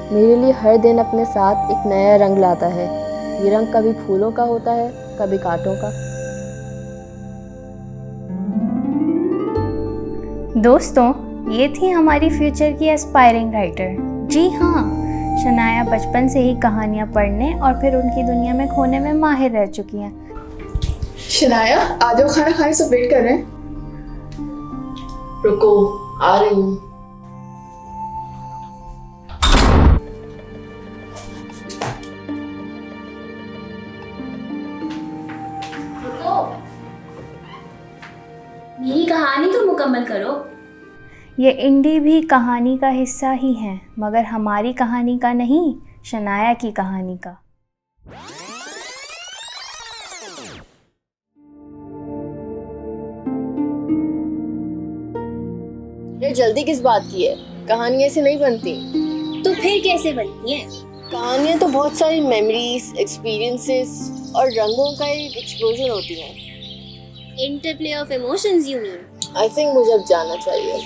मेरे लिए हर दिन अपने साथ एक नया रंग लाता है। ये रंग कभी फूलों का होता है, कभी कांटों का। दोस्तों, ये थी हमारी फ्यूचर की एस्पायरिंग राइटर। जी हाँ, शनाया बचपन से ही कहानियाँ पढ़ने और फिर उनकी दुनिया में खोने में माहिर रह चुकी हैं। शनाया, आ जाओ, खाना खाने सब वेट कर रहे हैं। रुको, आ रही हूँ। मेरी कहानी तो मुकम्मल करो। ये इंडी भी कहानी का हिस्सा ही हैं, मगर हमारी कहानी का नहीं, शनाया की कहानी का। ये जल्दी किस बात की है? कहानी ऐसे नहीं बनती। तो फिर कैसे बनती है? कहानियाँ तो बहुत सारी मेमोरीज, एक्सपीरियंसेस और रंगों का एक एक्सप्लोजन होती हैं। Interplay of emotions you mean? I think मुझे अब जाना चाहिए।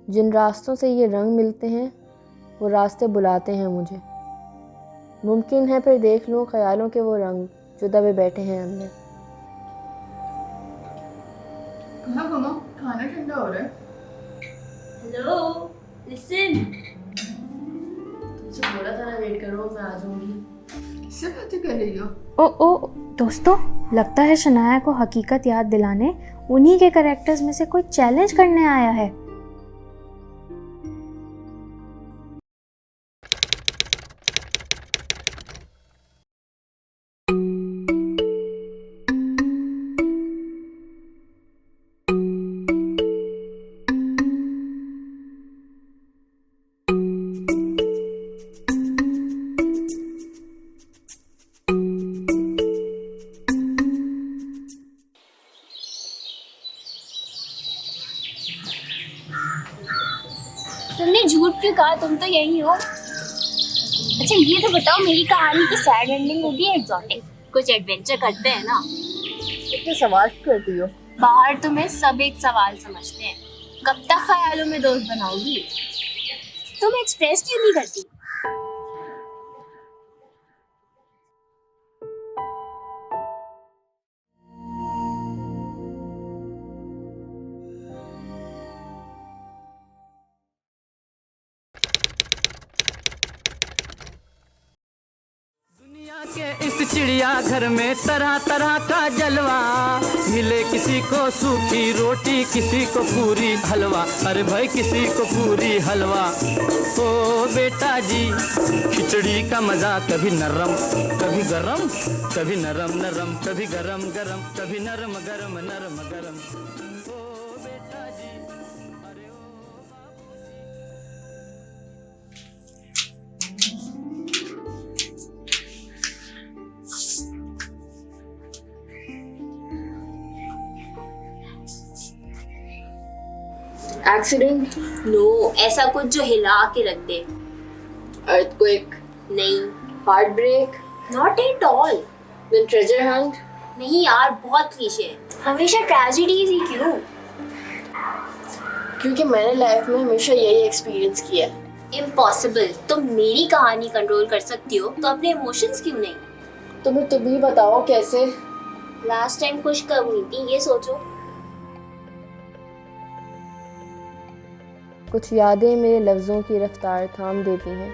जिन रास्तों से ये रंग मिलते हैं, वो रास्ते बुलाते हैं मुझे। मुमकिन है फिर देख लूँ ख्यालों के वो रंग जो दबे बैठे हैं अंदर। कहाँ घूमो, खाना ठंडा हो रहा है। Hello, listen. तुमसे बोला था ना वेट करो, मैं आ जाऊंगी। इससे बातें कर रही हो? ओ दोस्तों, लगता है शनाया को हकीकत याद दिलाने उन्हीं के कैरेक्टर्स में से कोई चैलेंज करने आया है। तुमने झूठ क्यों कहा? तुम तो यही हो। अच्छा ये तो बताओ, मेरी कहानी की सैड एंडिंग होगी या एग्जॉटिक? कुछ एडवेंचर करते हैं ना। इतने सवाल क्यों करती हो? बाहर तुम्हें सब एक सवाल समझते हैं। कब तक ख्यालों में दोस्त बनाओगी? तुम एक्सप्रेस क्यों नहीं करती? दुनिया के इस चिड़िया घर में तरह तरह का जलवा, मिले किसी को सूखी रोटी, किसी को पूरी हलवा, अरे भाई किसी को पूरी हलवा। ओ बेटा जी, खिचड़ी का मजा कभी नरम कभी गरम, कभी नरम नरम कभी गरम गरम, कभी नरम गरम नरम गरम। ओ बेटा जी, अरे ओ एक्सीडेंट? नो, ऐसा कुछ जो हिला के रख दे। अर्थक्वेक? नहीं। Heartbreak? Not at all. Then treasure hunt? नहीं यार, बहुत क्लीशे है। हमेशा ट्रेजेडीज ही क्यों? क्योंकि मैंने लाइफ में हमेशा यही एक्सपीरियंस किया है। इम्पॉसिबल। तुम मेरी कहानी कंट्रोल कर सकती हो तो अपने इमोशंस क्यों नहीं? तुम ही बताओ कैसे। लास्ट टाइम खुश कब हुई थी ये सोचो। कुछ यादें मेरे लफ्ज़ों की रफ्तार थाम देती हैं।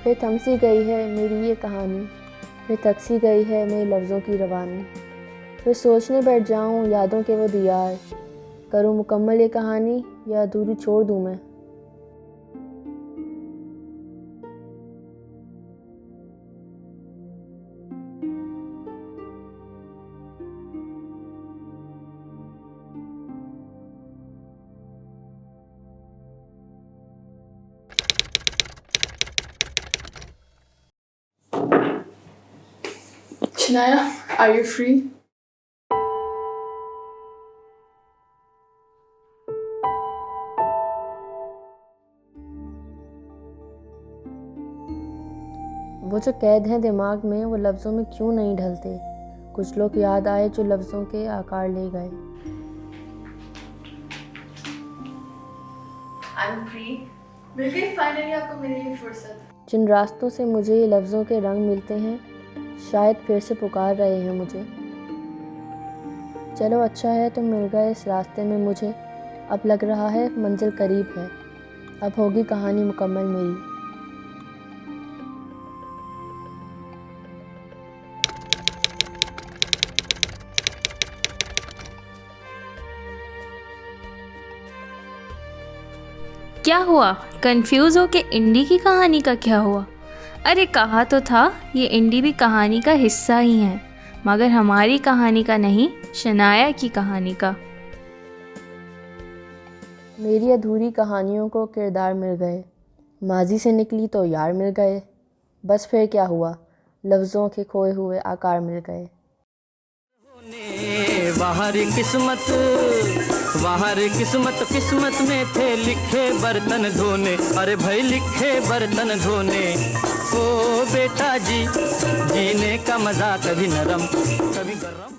फिर थम सी गई है मेरी ये कहानी, फिर थक सी गई है मेरे लफ्ज़ों की रवानी। फिर सोचने बैठ जाऊं यादों के वो दियार, करूं मुकम्मल ये कहानी या अधूरी छोड़ दूं मैं। Shanaya, are you free? वो जो कैद हैं दिमाग में वो लफ्ज़ों में क्यों नहीं ढलते। कुछ लोग याद आए जो लफ्ज़ों के आकार ले गए। मिल गई फाइनली आपको मेरे लिए फुर्सत। जिन रास्तों से मुझे ये लफ्ज़ों के रंग मिलते हैं शायद फिर से पुकार रहे हैं मुझे। चलो अच्छा है तुम मिल गए इस रास्ते में मुझे। अब लग रहा है मंजिल करीब है, अब होगी कहानी मुकम्मल मेरी। क्या हुआ? कंफ्यूज हो के इंडी की कहानी का क्या हुआ? अरे कहा तो था ये इंडी भी कहानी का हिस्सा ही है, मगर हमारी कहानी का नहीं, शनाया की कहानी का। मेरी अधूरी कहानियों को किरदार मिल गए, माजी से निकली तो यार मिल गए। बस फिर क्या हुआ, लफ्ज़ों के खोए हुए आकार मिल गए। बाहर किस्मत किस्मत में थे लिखे बर्तन धोने। अरे भाई लिखे बर्तन धोने। ओ बेटा जी, जीने का मजा कभी नरम कभी गरम।